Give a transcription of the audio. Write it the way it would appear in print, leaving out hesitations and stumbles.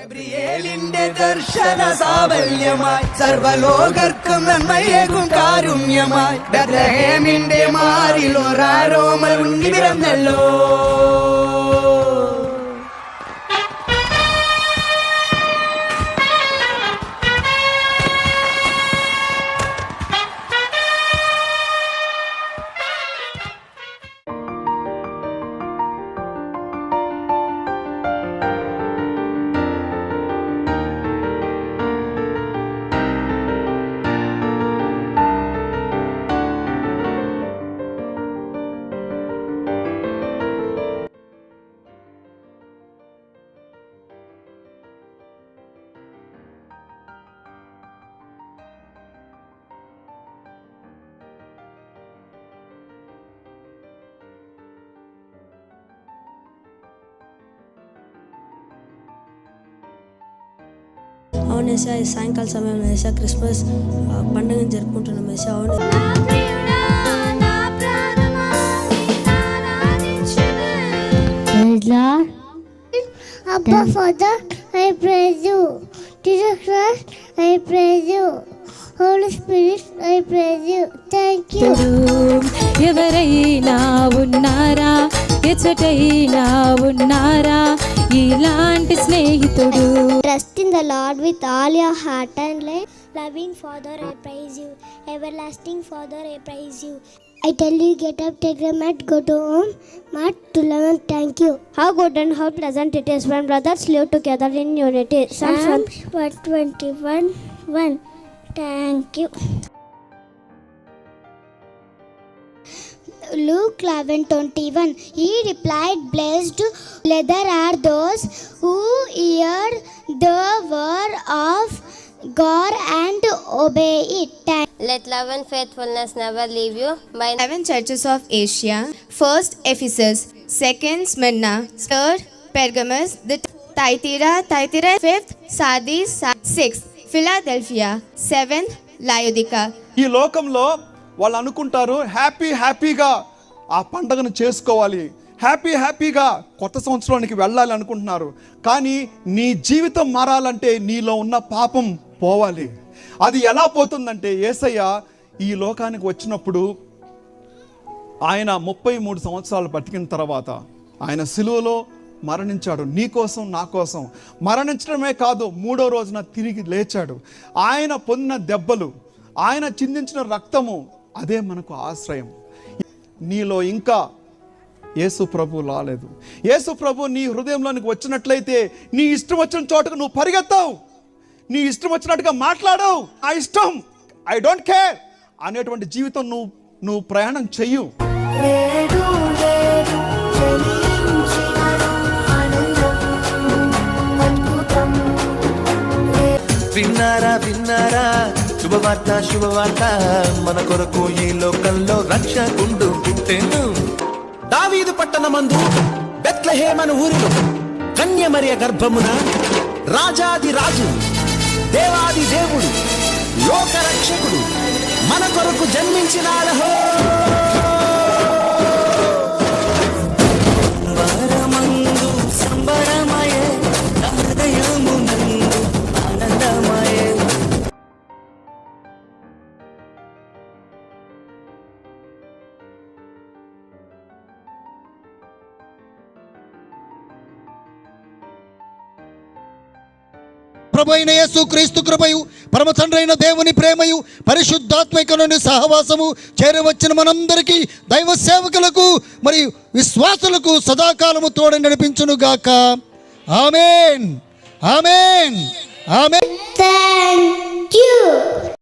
ഗബ്രിയേലിന്റെ ദർശന സാവല്യമായി സർവലോകർക്കും നന്മയേകും കാരുണ്യമായി ബെത്ലഹേമിന്റെ മാറിൽ ഒരാരോമൽ ഉണ്ണി പിറന്നല്ലോ. అవును ఏసా, సాయంకాల సమయం ఏసా క్రిస్మస్ పండుగను జరుపుకుంటున్నాం ఏసా. అవును Abba Father, I praise you. Jesus Christ, I praise you. Holy Spirit, I praise you. Thank you. ఎవరైనా ఉన్నారా, ఎచ్చటైనా ఉన్నారా ఇలాంటి స్నేహితుడు? Trust in the Lord with all your heart and life. Loving Father, I praise you. Everlasting Father, I praise you. I tell you, get up, take a mat, go to home. Mat to learn, thank you. How good and how pleasant it is when brothers live together in unity. Psalms 121:1. Thank you. Luke 11:21. He replied, blessed leather are those who hear the word of God and obey it. Let love and faithfulness never leave you. By 7 churches of Asia: first Ephesus, second Smyrna, third Pergamos, the Thyatira, 5th Sardis, 6th Philadelphia, 7th Laodicea. ఈ లోకంలో వాళ్ళు అనుకుంటారు హ్యాపీగా ఆ పండగను చేసుకోవాలి, హ్యాపీగా కొత్త సంవత్సరానికి వెళ్ళాలి అనుకుంటున్నారు. కానీ నీ జీవితం మారాలంటే నీలో ఉన్న పాపం పోవాలి. అది ఎలా పోతుందంటే, యేసయ్య ఈ లోకానికి వచ్చినప్పుడు ఆయన 33 సంవత్సరాలు బతికిన తర్వాత ఆయన సిలువలో మరణించాడు, నీ కోసం నా కోసం. మరణించడమే కాదు, 3వ రోజున తిరిగి లేచాడు. ఆయన పొందిన దెబ్బలు, ఆయన చిందించిన రక్తము, అదే మనకు ఆశ్రయం. నీలో ఇంకా యేసు ప్రభు రాలేదు. యేసు ప్రభు నీ హృదయంలోనికి వచ్చినట్లయితే నీ ఇష్టం వచ్చిన చోటకు నువ్వు పరిగెత్తావు, నీ ఇష్టం వచ్చినట్టుగా మాట్లాడవు. ఆ ఇష్టం, ఐ డోంట్ కేర్ అనేటువంటి జీవితం నువ్వు ప్రయాణం చెయ్యు. విన్నారా శుభవార్త మన కొరకు ఈ లోకంలో రక్షకుండు పుట్టెను. దావీదు పట్టణమందు బెత్లెహేమను ఊరిలో కన్య మరియ గర్భమున రాజాది రాజు దేవాది దేవుడు లోక రక్షకుడు మన కొరకు జన్మించినాడహో. ప్రభు అయిన యేసు క్రీస్తు కృపయు, పరమ తండ్రి అయిన దేవుని ప్రేమయు, పరిశుద్ధాత్మికలోని సహవాసము చేరవచ్చిన మనందరికీ, దైవ సేవకులకు మరియు విశ్వాసులకు సదాకాలము తోడు నడిపించును గాక. ఆమేన్. Thank you.